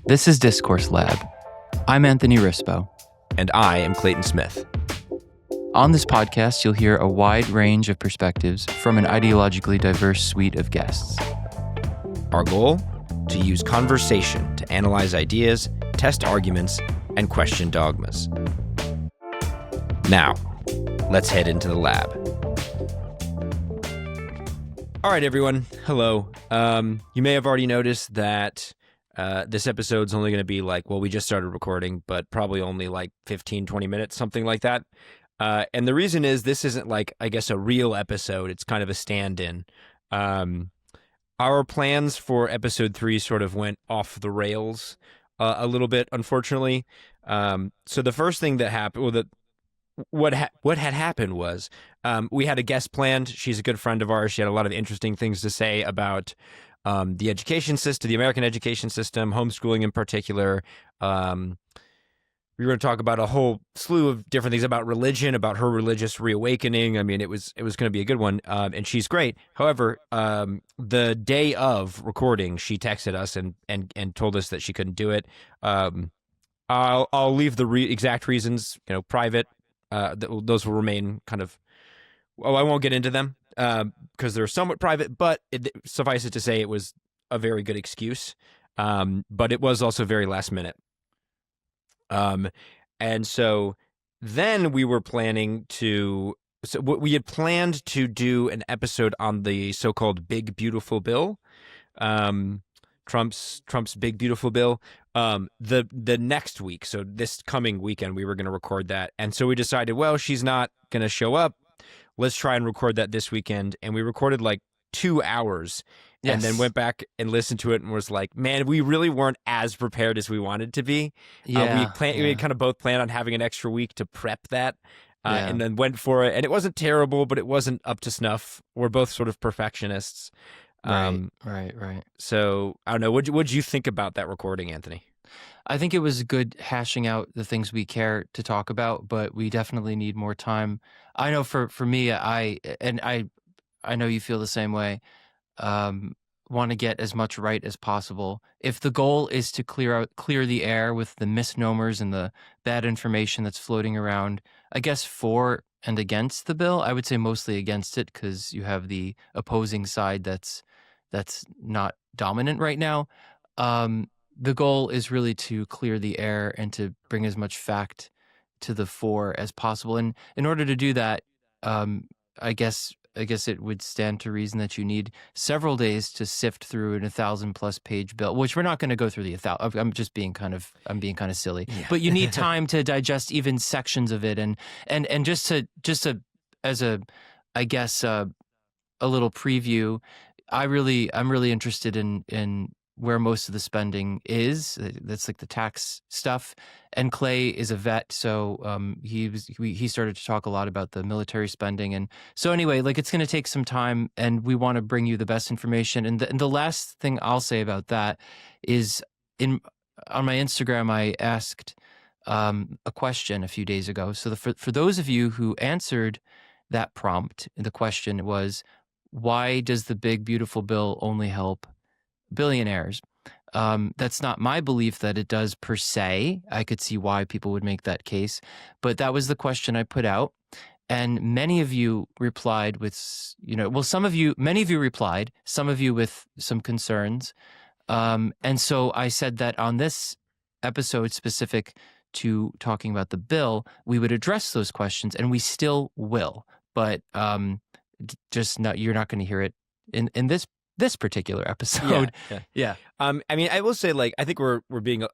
This is Discourse Lab. I'm Anthony Rispo. And I am Clayton Smith. On this podcast, you'll hear a wide range of perspectives from an ideologically diverse suite of guests. Our goal? To use conversation to analyze ideas, test arguments, and question dogmas. Now, let's head into the lab. All right, everyone. Hello. You may have already noticed that this episode's only going to be we just started recording, but probably only 15, 20 minutes, something like that. And the reason is this isn't a real episode. It's kind of a stand-in. Our plans for episode 3 sort of went off the rails a little bit, unfortunately. So the first thing that happened, what had happened was we had a guest planned. She's a good friend of ours. She had a lot of interesting things to say about the education system, the American education system, homeschooling in particular. We were going to talk about a whole slew of different things about religion, about her religious reawakening. I mean, it was going to be a good one, and she's great. However, the day of recording, she texted us and told us that she couldn't do it. I'll leave the exact reasons, private. Those will remain kind of. I won't get into them because they're somewhat private. But suffice it to say, it was a very good excuse. But it was also very last minute. And so then we were planning we had planned to do an episode on the so-called Big Beautiful Bill, Trump's Big Beautiful Bill, the next week. So this coming weekend, we were going to record that. And so we decided, well, she's not going to show up. Let's try and record that this weekend. And we recorded 2 hours. Yes. And then went back and listened to it and was like, man, we really weren't as prepared as we wanted to be. Yeah, we kind of both planned on having an extra week to prep that and then went for it. And it wasn't terrible, but it wasn't up to snuff. We're both sort of perfectionists. Right. So I don't know. What'd you think about that recording, Anthony? I think it was good hashing out the things we care to talk about, but we definitely need more time. I know for me, I know you feel the same way. Want to get as much right as possible. If the goal is to clear the air with the misnomers and the bad information that's floating around, I guess for and against the bill, I would say mostly against it because you have the opposing side that's not dominant right now. The goal is really to clear the air and to bring as much fact to the fore as possible. And in order to do that, I guess it would stand to reason that you need several days to sift through an 1,000+ page bill, which we're not going to go through the 1,000. I'm being kind of silly, yeah. But you need time to digest even sections of it, and just to as a little preview. I'm really interested in where most of the spending is. That's the tax stuff. And Clay is a vet, so he started to talk a lot about the military spending. And so anyway, it's going to take some time, and we want to bring you the best information. And the last thing I'll say about that is on my Instagram, I asked a question a few days ago. So for those of you who answered that prompt, the question was, why does the Big Beautiful Bill only help billionaires? That's not my belief that it does per se. I could see why people would make that case, but that was the question I put out. And many of you replied with, many of you replied, some of you with some concerns. And so I said that on this episode specific to talking about the bill, we would address those questions, and we still will, but you're not going to hear it in this particular episode. Yeah. I will say, I think we're being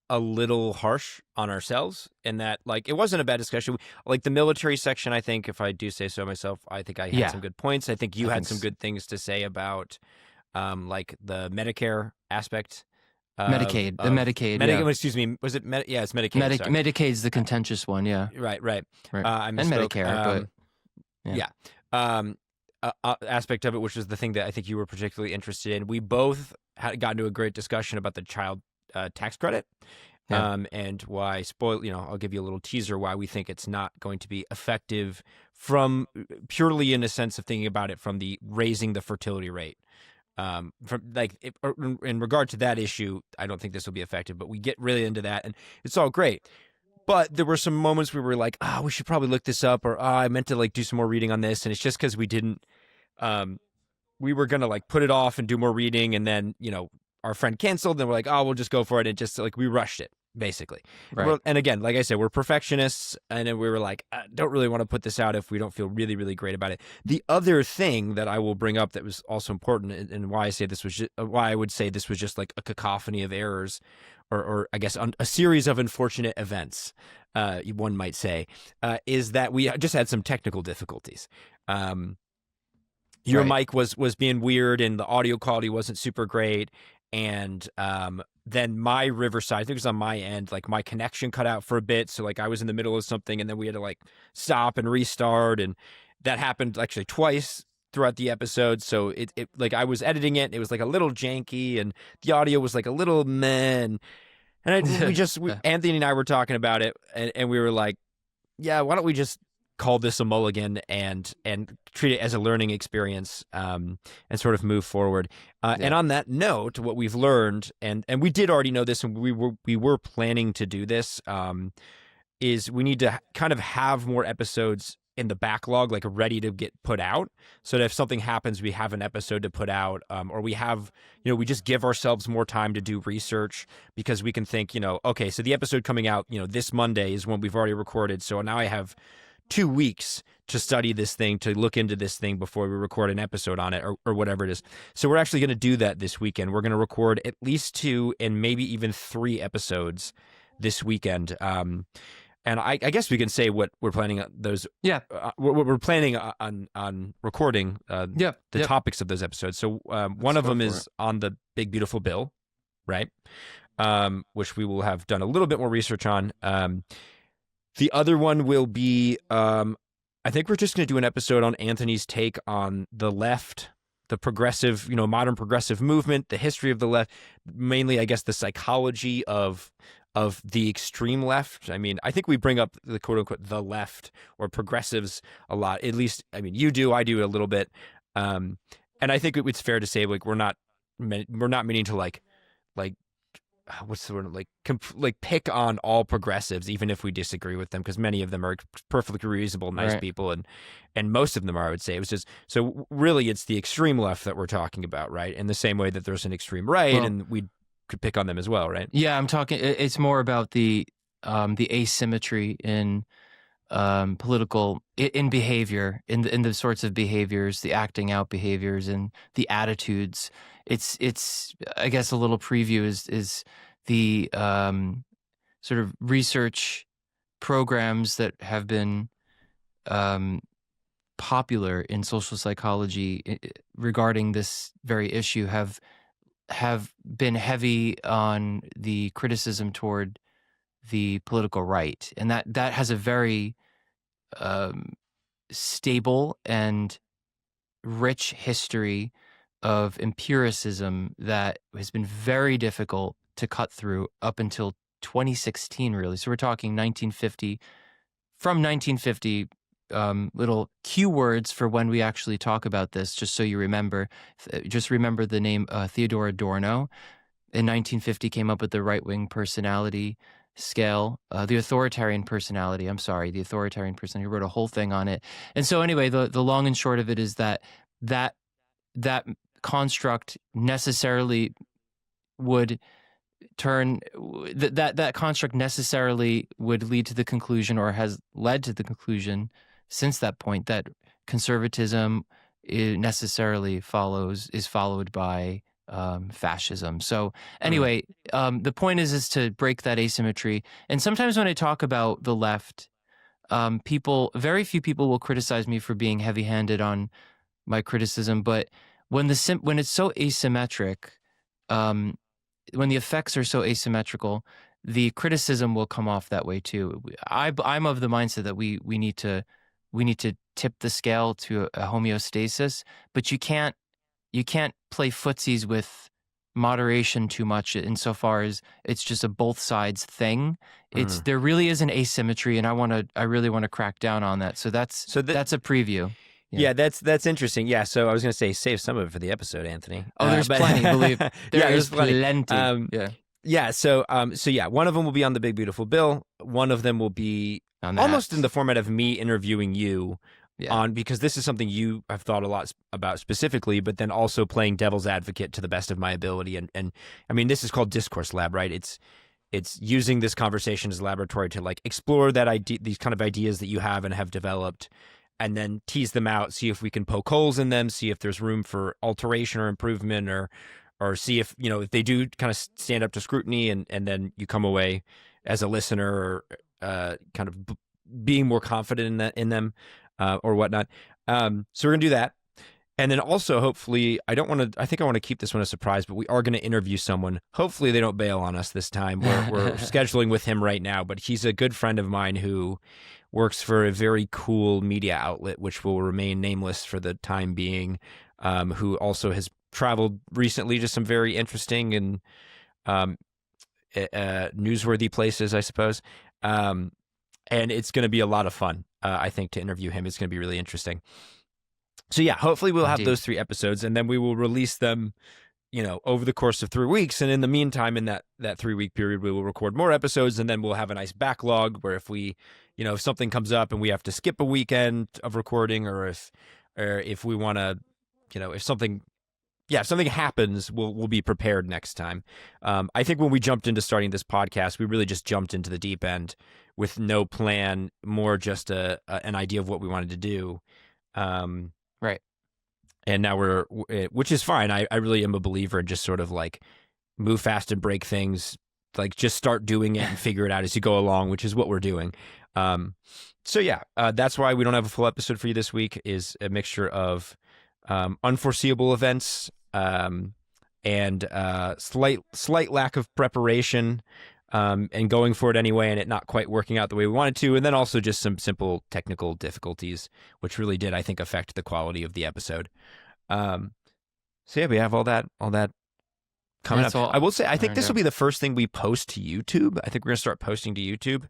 a little harsh on ourselves in that, it wasn't a bad discussion. The military section, I think, if I do say so myself, I think I had some good points. I think you had some good things to say about, the Medicare aspect. Medicaid. Excuse me. Was it? It's Medicaid. Medicaid's the contentious one. Yeah. Right. And Medicare, but yeah. Aspect of it, which was the thing that I think you were particularly interested in. We both had gotten to a great discussion about the child tax credit, and why I'll give you a little teaser why we think it's not going to be effective from purely in a sense of thinking about it from the raising the fertility rate. From like in regard to that issue, I don't think this will be effective, but we get really into that, and it's all great. But there were some moments where we were like, we should probably look this up, or I meant to like do some more reading on this, and it's just because we didn't. We were gonna like put it off and do more reading, and then our friend canceled, and we're like, we'll just go for it, and just like we rushed it basically. Right. And again, like I said, we're perfectionists, and then we were like, I don't really want to put this out if we don't feel really, really great about it. The other thing that I will bring up that was also important, and why I say this was why I would say this was just like a cacophony of errors, or I guess a series of unfortunate events, one might say, is that we just had some technical difficulties. Your mic was being weird, and the audio quality wasn't super great, and then my Riverside, I think it was on my end, like my connection cut out for a bit. So like I was in the middle of something, and then we had to like stop and restart. And that happened actually twice throughout the episode. So it like I was editing it. It was like a little janky, and the audio was like a little meh. And Anthony and I were talking about it, and we were like, yeah, why don't we just call this a mulligan and treat it as a learning experience, and sort of move forward. And on that note, what we've learned, and we did already know this, and we were planning to do this, is we need to kind of have more episodes in the backlog, like ready to get put out, so that if something happens, we have an episode to put out, or we have, we just give ourselves more time to do research, because we can think, okay, so the episode coming out, this Monday is when we've already recorded, so now I have 2 weeks to study this thing, to look into this thing before we record an episode on it, or whatever it is. So we're actually going to do that this weekend. We're going to record at least 2 and maybe even 3 episodes this weekend. And I guess we can say what we're planning on those. Yeah. What we're planning on recording, the topics of those episodes. So one of them is on the Big Beautiful Bill, right? Which we will have done a little bit more research on. The other one will be, I think we're just going to do an episode on Anthony's take on the left, the progressive, modern progressive movement, the history of the left, mainly, I guess, the psychology of the extreme left. I mean, I think we bring up the quote unquote the left or progressives a lot. At least, I mean, you do, I do a little bit. And I think it's fair to say, like, we're not meaning to like what's the word, like pick on all progressives, even if we disagree with them, because many of them are perfectly reasonable, nice people, and most of them are, I would say. It was just, so really it's the extreme left that we're talking about, right? In the same way that there's an extreme right, and we could pick on them as well, right? Yeah, I'm talking, it's more about the asymmetry in political, in behavior, in the sorts of behaviors, the acting out behaviors and the attitudes. It's I guess a little preview is the sort of research programs that have been popular in social psychology regarding this very issue have been heavy on the criticism toward the political right, and that has a very stable and rich history of empiricism that has been very difficult to cut through up until 2016, really. So we're talking 1950. From 1950, little cue words for when we actually talk about this, just so you remember. Just remember the name Theodor Adorno. In 1950, came up with the right-wing personality scale, the authoritarian personality. He wrote a whole thing on it. And so anyway, the long and short of it is that construct necessarily would turn that construct necessarily would lead to the conclusion, or has led to the conclusion since that point, that conservatism necessarily is followed by fascism. So anyway, the point is to break that asymmetry. And sometimes when I talk about the left, very few people will criticize me for being heavy-handed on my criticism, but when it's so asymmetric, when the effects are so asymmetrical, the criticism will come off that way too. I'm of the mindset that we need to tip the scale to a homeostasis, but you can't play footsies with moderation too much insofar as it's just a both sides thing. There really is an asymmetry, and I really want to crack down on that. So that's a preview. Yeah, that's interesting. Yeah, so I was going to say save some of it for the episode, Anthony. Oh, there's but- plenty. Believe there Yeah, is there's plenty. plenty. Yeah, Yeah, so yeah, one of them will be on the Big Beautiful Bill. One of them will be on that. almost in the format of me interviewing you Yeah. on, because this is something you have thought a lot about specifically, but then also playing devil's advocate to the best of my ability. And I mean, this is called Discourse Lab, right? It's using this conversation as a laboratory to like explore that idea, these kind of ideas that you have and have developed, and then tease them out, see if we can poke holes in them, see if there's room for alteration or improvement, or see if, you know, if they do kind of stand up to scrutiny, and then you come away as a listener or kind of being more confident in them or whatnot. So we're gonna do that. And then also, hopefully, I think I want to keep this one a surprise, but we are going to interview someone. Hopefully they don't bail on us this time. We're scheduling with him right now, but he's a good friend of mine who works for a very cool media outlet, which will remain nameless for the time being, who also has traveled recently to some very interesting and newsworthy places, I suppose. And it's going to be a lot of fun, I think, to interview him. It's going to be really interesting. So yeah, hopefully we'll have those 3 episodes, and then we will release them, you know, over the course of 3 weeks. And in the meantime, in that 3-week period, we will record more episodes, and then we'll have a nice backlog where if we, you know, if something comes up and we have to skip a weekend of recording, or if we want to, you know, if something happens, we'll be prepared next time. I think when we jumped into starting this podcast, we really just jumped into the deep end with no plan, more just an idea of what we wanted to do. Right. And now which is fine. I really am a believer in just sort of like move fast and break things, like just start doing it and figure it out as you go along, which is what we're doing. So yeah, that's why we don't have a full episode for you this week, is a mixture of unforeseeable events and slight lack of preparation, and going for it anyway, and it not quite working out the way we wanted to, and then also just some simple technical difficulties, which really did, I think, affect the quality of the episode. So yeah, we have all that coming up. I will say, I think this will be the first thing we post to YouTube. I think we're gonna start posting to YouTube,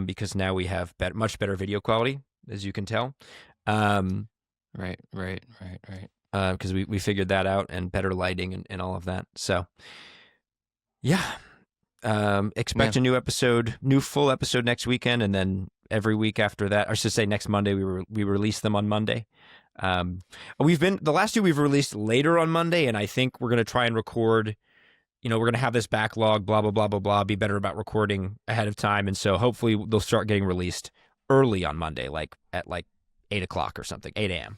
because now we have much better video quality, as you can tell. Right. Because we figured that out, and better lighting and all of that. So yeah. Expect a new full episode next weekend, and then every week after that, or I should say next Monday, we release them on Monday. The last 2 we've released later on Monday, and I think we're going to try and record, you know, we're going to have this backlog, blah, blah, blah, blah, blah, be better about recording ahead of time. And so hopefully they'll start getting released early on Monday, like at 8 o'clock or something, 8 a.m.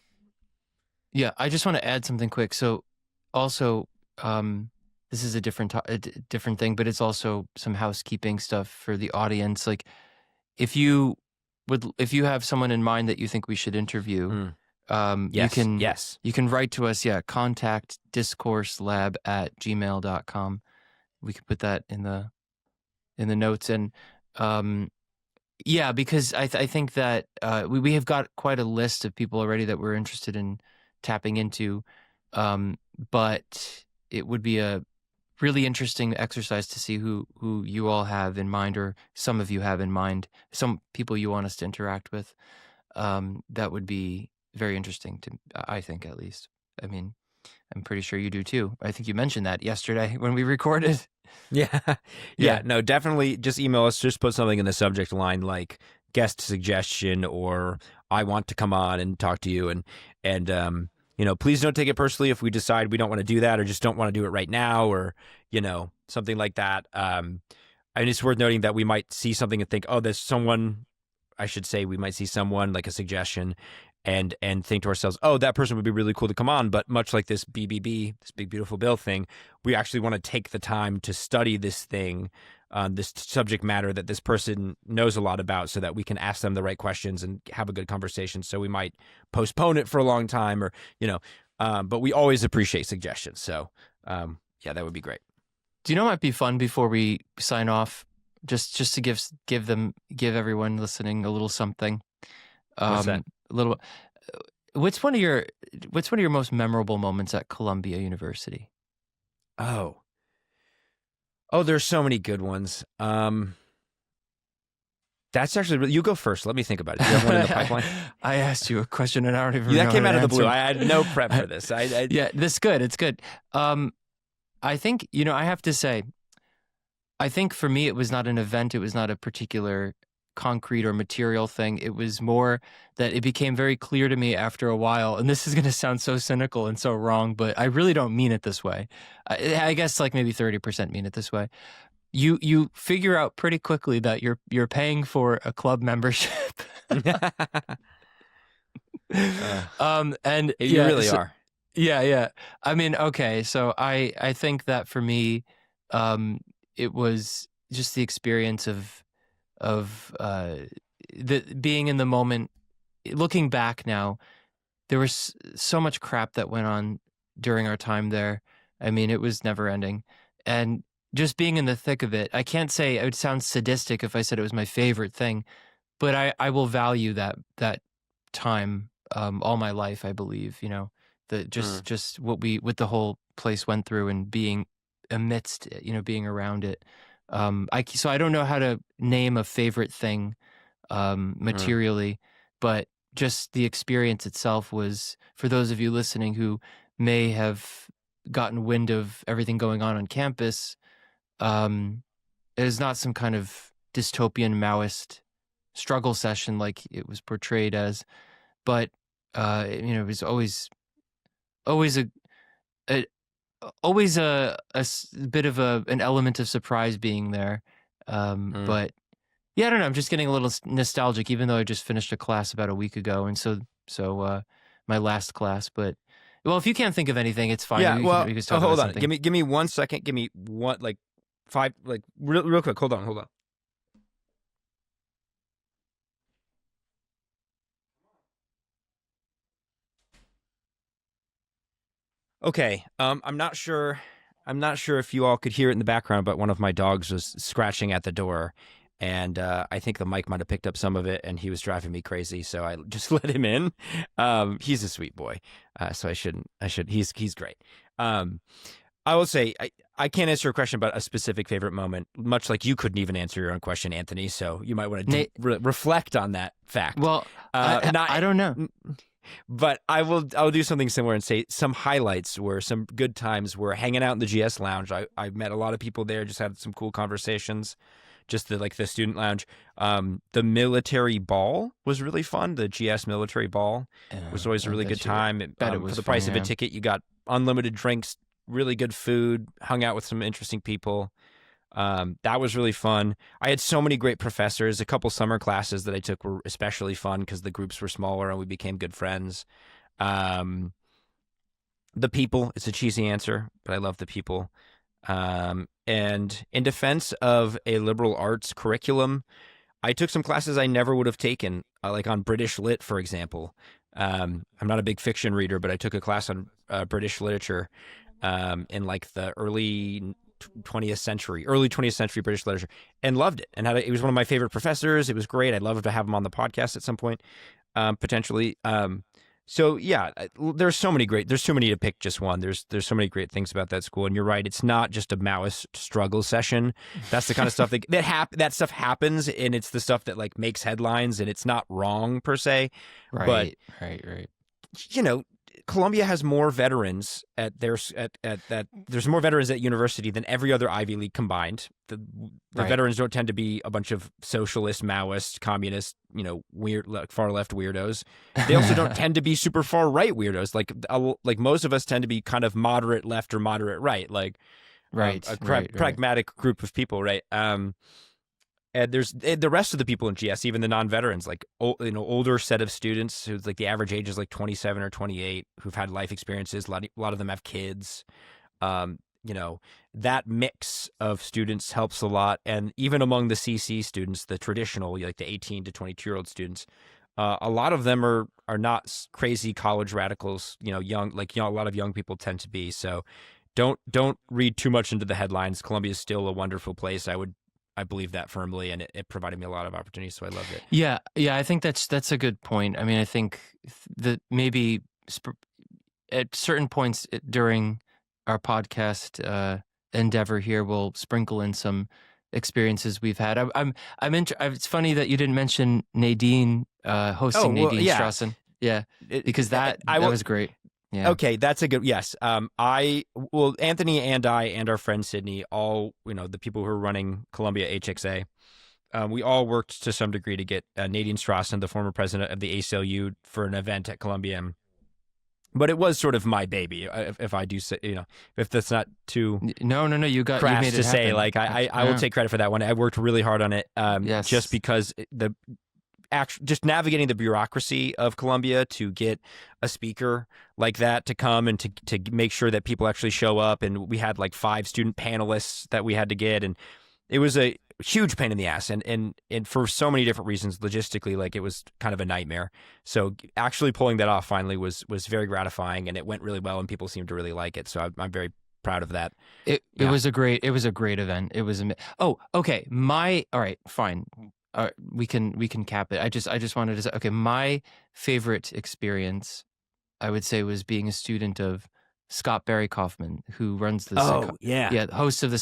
Yeah. I just want to add something quick. So also, this is a different thing, but it's also some housekeeping stuff for the audience. Like, if you have someone in mind that you think we should interview, you can write to us. Yeah, contact discourselab@gmail.com. We could put that in the notes, and yeah, because I think that we have got quite a list of people already that we're interested in tapping into, but it would be a really interesting exercise to see who you all have in mind, or some of you have in mind, some people you want us to interact with. That would be very interesting to, I think, at least. I mean, I'm pretty sure you do too. I think you mentioned that yesterday when we recorded. Yeah. No, definitely just email us. Just put something in the subject line like guest suggestion, or I want to come on and talk to you. And you know, please don't take it personally if we decide we don't want to do that, or just don't want to do it right now, or, you know, something like that. I mean, it's worth noting that we might see something and think, oh, there's someone, I should say, we might see someone, like a suggestion, and think to ourselves, oh, that person would be really cool to come on. But much like this BBB, this Big Beautiful Bill thing, we actually want to take the time to study this thing, this subject matter that this person knows a lot about, so that we can ask them the right questions and have a good conversation. So we might postpone it for a long time, or, you know, but we always appreciate suggestions. So yeah, that would be great. Do you know what might be fun before we sign off? Just to give everyone listening a little something. What's that? A little. What's one of your most memorable moments at Columbia University? Oh, there's so many good ones. That's actually you go first. Let me think about it. Do you have one in the pipeline? I asked you a question and I don't even know That came how out to of the blue. answer. I had no prep for this. Yeah, this good. It's good. I think, I have to say, I think for me, it was not an event. It was not a particular concrete or material thing. It was more that it became very clear to me after a while, and this is going to sound so cynical and so wrong, but I really don't mean it this way. I guess like maybe 30% mean it this way. You figure out pretty quickly that you're paying for a club membership. And you yeah, really are. Yeah. I mean, okay, so I think that for me, it was just the experience of the being in the moment. Looking back now, there was so much crap that went on during our time there. I mean, it was never ending, and just being in the thick of it. I can't say it would sound sadistic if I said it was my favorite thing, but I will value that time all my life. I believe, the just what the whole place went through and being amidst, being around it. So I don't know how to name a favorite thing materially, but just the experience itself was, for those of you listening who may have gotten wind of everything going on campus, it is not some kind of dystopian Maoist struggle session like it was portrayed as, but it was always a bit of an element of surprise being there. But yeah, I don't know. I'm just getting a little nostalgic, even though I just finished a class about a week ago, and so my last class. But well, if you can't think of anything, it's fine. Yeah. We can talk hold about on. something. Give me 1 second. Give me one, like 5, like real quick. Hold on. Okay. I'm not sure if you all could hear it in the background, but one of my dogs was scratching at the door, and I think the mic might have picked up some of it, and he was driving me crazy, so I just let him in. He's a sweet boy, so I should. He's great. I will say I can't answer a question about a specific favorite moment, much like you couldn't even answer your own question, Anthony. So you might want to reflect on that fact. Well, I don't know. But I'll do something similar and say some highlights were some good times were hanging out in the GS lounge. I met a lot of people there, just had some cool conversations. Just the student lounge. The military ball was really fun. The GS military ball was always a really good time. Bet it was for the fun, price of a ticket, you got unlimited drinks, really good food, hung out with some interesting people. That was really fun. I had so many great professors. A couple summer classes that I took were especially fun because the groups were smaller and we became good friends. The people, it's a cheesy answer, but I love the people. And in defense of a liberal arts curriculum, I took some classes I never would have taken, like on British Lit, for example. I'm not a big fiction reader, but I took a class on British literature in like the early 20th century British literature, and loved it. And it was one of my favorite professors. It was great. I'd love to have him on the podcast at some point, potentially. So yeah, there's too many to pick just one. There's so many great things about that school. And you're right, it's not just a Maoist struggle session. That's the kind of stuff that stuff happens, and it's the stuff that like makes headlines, and it's not wrong per se. Right. Columbia has more veterans there's more veterans at university than every other Ivy League combined. The veterans don't tend to be a bunch of socialist, Maoist, communist, weird, like far left weirdos. They also don't tend to be super far right weirdos. Like most of us tend to be kind of moderate left or moderate right, like pragmatic group of people, right? And there's the rest of the people in GS, even the non-veterans, like older set of students who's like the average age is like 27 or 28, who've had life experiences. A lot of them have kids. That mix of students helps a lot. And even among the CC students, the traditional, like the 18 to 22-year-old students, a lot of them are not crazy college radicals. A lot of young people tend to be. So don't read too much into the headlines. Columbia is still a wonderful place. I believe that firmly, and it provided me a lot of opportunities, so I loved it. Yeah, I think that's a good point. I mean, I think that maybe at certain points during our podcast endeavor here, we'll sprinkle in some experiences we've had. It's funny that you didn't mention Nadine hosting well, Nadine yeah. Strawson. Yeah, because that will- was great. Yeah. Okay, that's a good yes. Anthony and I and our friend Sydney, all the people who are running Columbia HXA, we all worked to some degree to get Nadine Strawson, the former president of the ACLU, for an event at Columbia. But it was sort of my baby, if I do say, if that's not too No, you crass made it to say. happen. Like I will take credit for that one. I worked really hard on it, Yes. just because just navigating the bureaucracy of Columbia to get a speaker like that to come and to make sure that people actually show up. And we had like 5 student panelists that we had to get. And it was a huge pain in the ass. And for so many different reasons, logistically, like it was kind of a nightmare. So actually pulling that off finally was very gratifying, and it went really well and people seemed to really like it. So I'm very proud of that. It was a great event. It was oh, okay. All right, fine. We can cap it. I just wanted to say, okay, my favorite experience, I would say, was being a student of Scott Barry Kaufman, who runs the host of the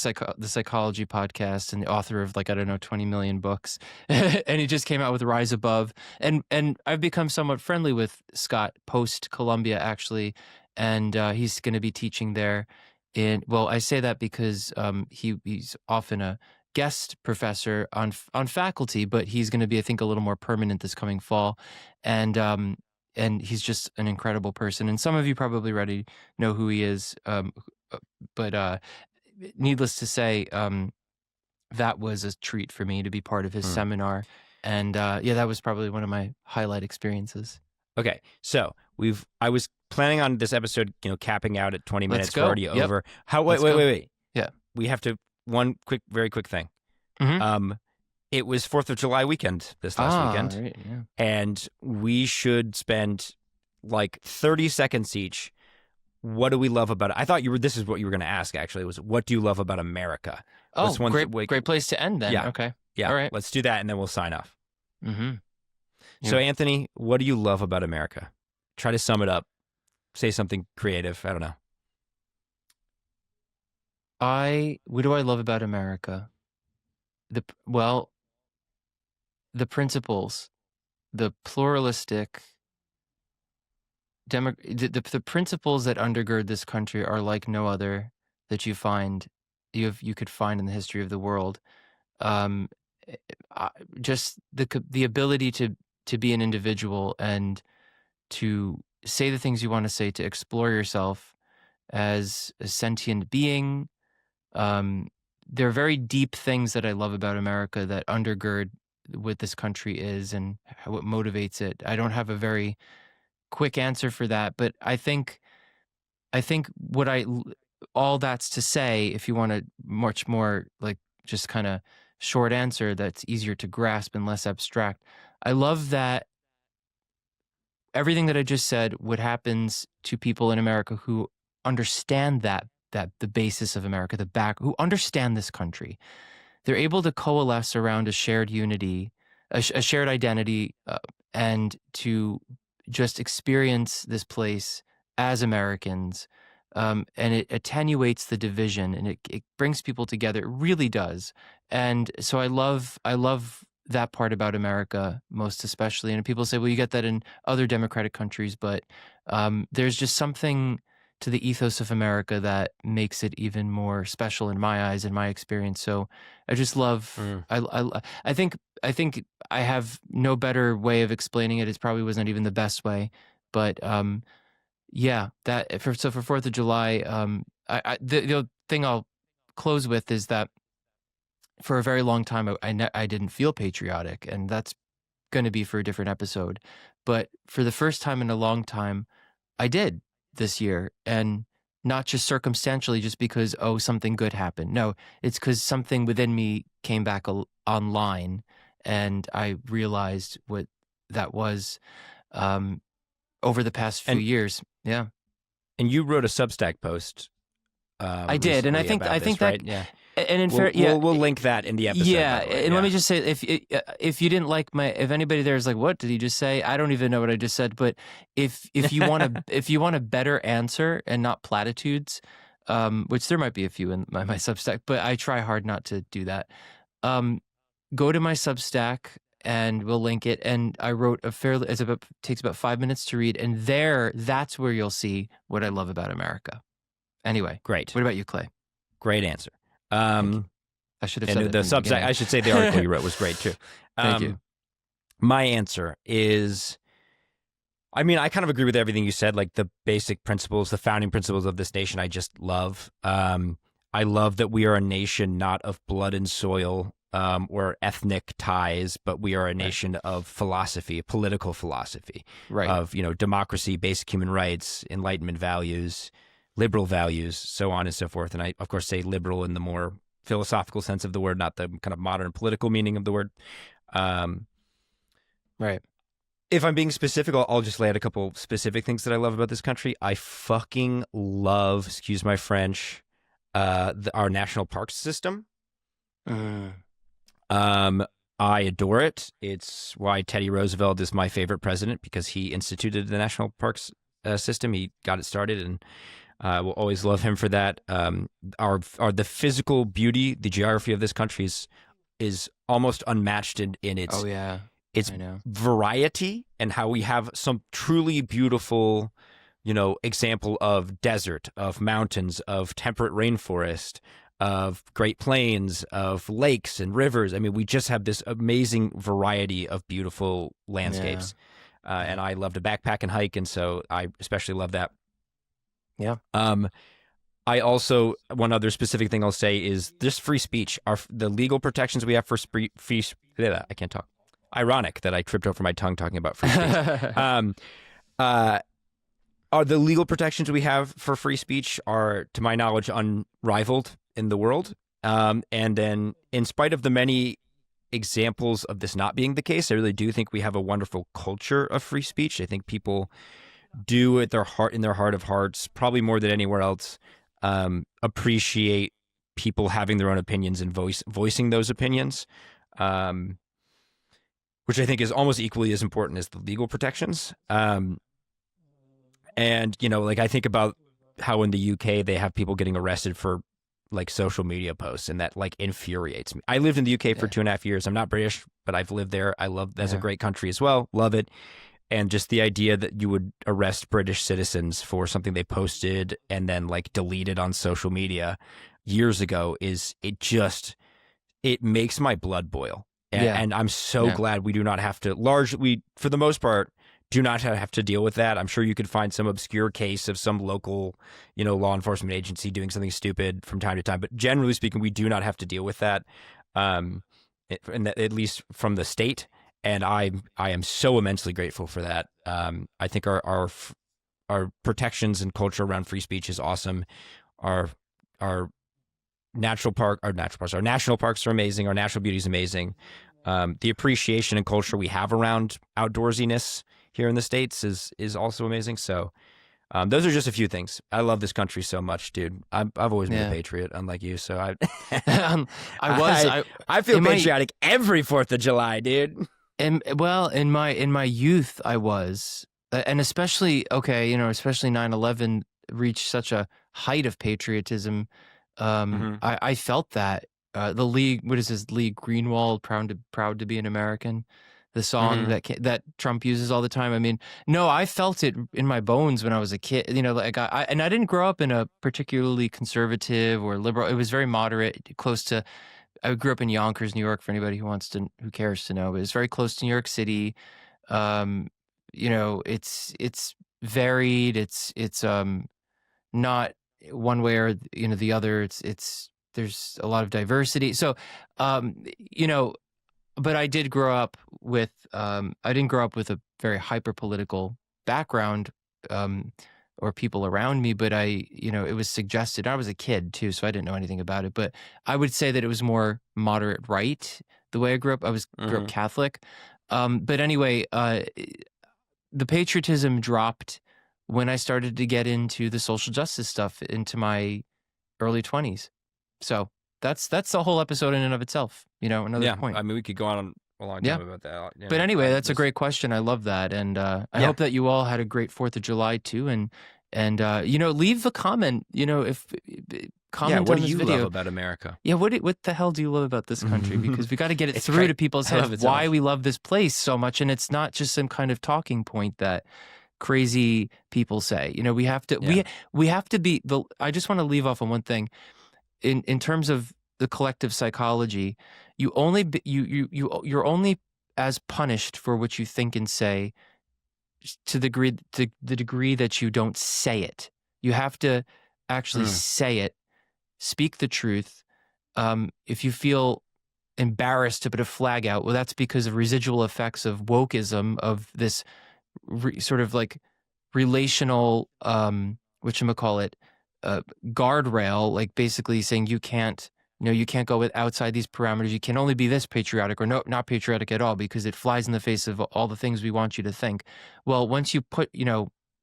Psychology podcast and the author of 20 million books. And he just came out with Rise Above, and I've become somewhat friendly with Scott post Columbia, actually, and he's going to be teaching there. I say that because he's often a guest professor on faculty, but he's going to be, I think, a little more permanent this coming fall, and he's just an incredible person. And some of you probably already know who he is, but needless to say, that was a treat for me to be part of his seminar, and that was probably one of my highlight experiences. Okay, so I was planning on this episode, capping out at 20 minutes. We're already over. Wait. Yeah, we have to. One very quick thing. Mm-hmm. It was 4th of July weekend this last weekend, right, yeah. and we should spend like 30 seconds each. What do we love about it? I thought this is what you were going to ask. Actually, was what do you love about America? Oh, great place to end then. Yeah. Okay. Yeah. All right. Let's do that, and then we'll sign off. Mm-hmm. So, Anthony, what do you love about America? Try to sum it up. Say something creative. I don't know. What do I love about America? The principles, the pluralistic, the principles that undergird this country are like no other that you could find in the history of the world. Just the ability to be an individual and to say the things you want to say, to explore yourself as a sentient being. There are very deep things that I love about America that undergird what this country is and what motivates it. I don't have a very quick answer for that, but I think all that's to say, if you want a much more just kind of short answer that's easier to grasp and less abstract, I love that everything that I just said, what happens to people in America who understand that the basis of America, who understand this country, they're able to coalesce around a shared unity, a shared identity, and to just experience this place as Americans. And it attenuates the division, and it brings people together. It really does. And so I love that part about America most especially. And people say, well, you get that in other democratic countries, but there's just something to the ethos of America that makes it even more special in my eyes, in my experience. So I just love. I think I have no better way of explaining it. It probably wasn't even the best way, but yeah. For 4th of July, the thing I'll close with is that for a very long time I didn't feel patriotic, and that's going to be for a different episode. But for the first time in a long time, I did this year, and not just circumstantially, just because something good happened. No, it's because something within me came back online, and I realized what that was over the past few years. Yeah, and you wrote a Substack post. I did, and I think that right? Yeah. And we'll link that in the episode. Yeah, and let me just say, if you didn't like if anybody there is like, what did he just say? I don't even know what I just said. But if you want a better answer and not platitudes, which there might be a few in my Substack, but I try hard not to do that. go to my Substack and we'll link it. And I wrote takes about 5 minutes to read. And that's where you'll see what I love about America. Anyway, Great. What about you, Clay? Great answer. I should have said it the Substack. I should say the article you wrote was great too. Thank you. My answer is, I mean, I kind of agree with everything you said. Like the basic principles, the founding principles of this nation, I just love. I love that we are a nation not of blood and soil or ethnic ties, but we are a nation of philosophy, political philosophy, of democracy, basic human rights, Enlightenment values, liberal values, so on and so forth. And I, of course, say liberal in the more philosophical sense of the word, not the kind of modern political meaning of the word. Right. If I'm being specific, I'll just lay out a couple specific things that I love about this country. I fucking love, excuse my French, our national parks system. I adore it. It's why Teddy Roosevelt is my favorite president, because he instituted the national parks system. He got it started, and we'll always love him for that. The physical beauty, the geography of this country is almost unmatched in its its variety, and how we have some truly beautiful, example of desert, of mountains, of temperate rainforest, of Great Plains, of lakes and rivers. I mean, we just have this amazing variety of beautiful landscapes. And I love to backpack and hike, and so I especially love that. Yeah. I also, one other specific thing I'll say is this free speech, the legal protections we have for free I can't talk. Ironic that I tripped over my tongue talking about free speech. Are the legal protections we have for free speech are, to my knowledge, unrivaled in the world. And then, in spite of the many examples of this not being the case, I really do think we have a wonderful culture of free speech. I think people do in their heart of hearts, probably more than anywhere else, appreciate people having their own opinions and voicing those opinions, which I think is almost equally as important as the legal protections. And, I think about how in the UK they have people getting arrested for social media posts, and that infuriates me. I lived in the UK for 2.5 years. I'm not British, but I've lived there. I love, that's a great country as well. Love it. And just the idea that you would arrest British citizens for something they posted and then deleted on social media years ago it makes my blood boil. And I'm so glad we do not have to for the most part, do not have to deal with that. I'm sure you could find some obscure case of some local, law enforcement agency doing something stupid from time to time. But generally speaking, we do not have to deal with that, at least from the state. And I am so immensely grateful for that. I think our protections and culture around free speech is awesome. Our national parks are amazing. Our natural beauty is amazing. The appreciation and culture we have around outdoorsiness here in the States is also amazing. So those are just a few things. I love this country so much, dude. I've always been a patriot, unlike you. So I feel patriotic every 4th of July, dude. And in my youth, I was, and especially 9/11 reached such a height of patriotism. I felt that the League, what is this, League Greenwald, proud to be an American, the song that Trump uses all the time. I mean, no, I felt it in my bones when I was a kid. I didn't grow up in a particularly conservative or liberal. It was very moderate, close to. I grew up in Yonkers, New York, for anybody who cares to know. But it's very close to New York City. It's varied. It's not one way or the other. There's a lot of diversity. So but I did grow up with I didn't grow up with a very hyper political background or people around me, but it was suggested. I was a kid too, so I didn't know anything about it. But I would say that it was more moderate right the way I grew up. I grew up Catholic. But anyway, the patriotism dropped when I started to get into the social justice stuff into my early 20s. So that's the whole episode in and of itself. Another point. I mean, we could go on a long time about that. But anyway, that's a great question. I love that, and I hope that you all had a great 4th of July too. And leave a comment. If comment what on do this you video. love about America? Yeah, what the hell do you love about this country? Because we got to get it It's through great. to people's I love heads it so why much. we love this place so much, and it's not just some kind of talking point that crazy people say. You know, we have to we have to be the. I just want to leave off on one thing in terms of the collective psychology. You're only as punished for what you think and say to the degree that you don't say it. You have to actually say it, speak the truth. If you feel embarrassed to put a flag out, well, that's because of residual effects of wokeism, of this sort of like relational, whatchamacallit, guardrail, like basically saying you can't go outside these parameters. You can only be this patriotic or not patriotic at all because it flies in the face of all the things we want you to think. Well, once you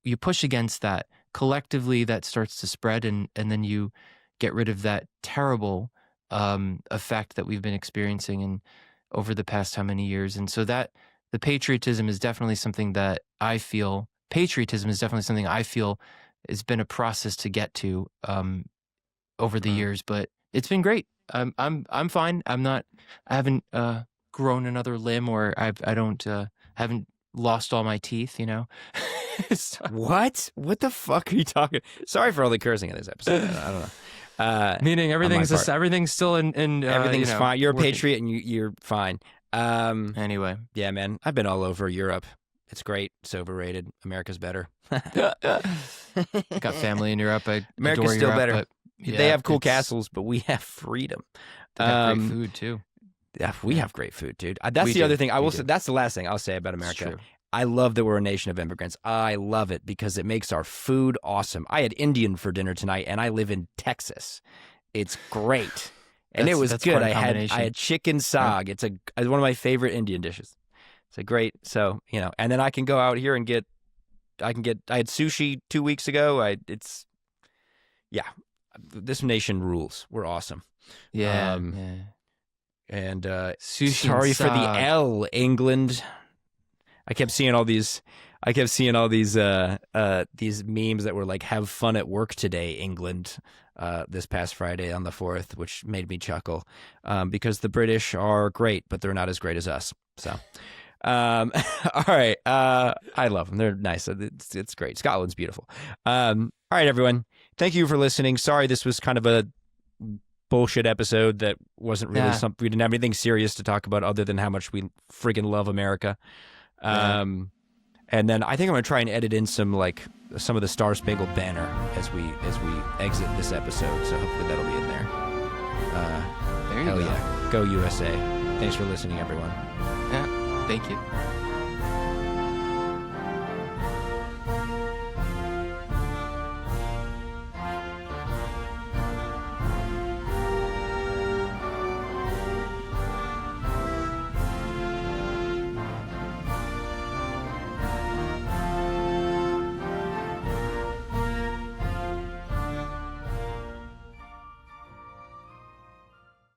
you push against that, collectively that starts to spread, and then you get rid of that terrible effect that we've been experiencing over the past how many years. And so that the patriotism is definitely something that I feel has been a process to get to over the years, but it's been great. I'm fine. I haven't grown another limb, or I haven't lost all my teeth, you know. So, What the fuck are you talking? Sorry for all the cursing in this episode. I don't know. meaning everything's still in Everything's fine. You're a working. patriot and you're fine. Anyway, yeah, man. I've been all over Europe. It's great. It's overrated. America's better. got family in Europe. America's adore still Europe, better. but, yeah, they have cool it's- castles, but we have freedom. They got great food too. Yeah, we have great food, dude. That's We the do. other thing. I We will do. say. That's the last thing I'll say about It's America. true. I love that we're a nation of immigrants. I love it because it makes our food awesome. I had Indian for dinner tonight, and I live in Texas. It's great, and it was That's good. quite a I combination. had chicken sag. It's one of my favorite Indian dishes. It's a great. So and then I can go out here and get. I had sushi 2 weeks ago. This nation rules. We're awesome. Yeah. And Sushi. sorry and for the sag. L, England. I kept seeing all these memes that were like "Have fun at work today, England." This past Friday on the 4th, which made me chuckle because the British are great, but they're not as great as us. So, all right, I love them. They're nice. It's great. Scotland's beautiful. All right, everyone. Thank you for listening. Sorry, this was kind of a bullshit episode that wasn't really something. We didn't have anything serious to talk about other than how much we friggin' love America. And then I think I'm gonna try and edit in some of the Star Spangled Banner as we exit this episode. So hopefully that'll be in there. There you Hell go. yeah, go USA! Thanks for listening, everyone. Yeah. Thank you.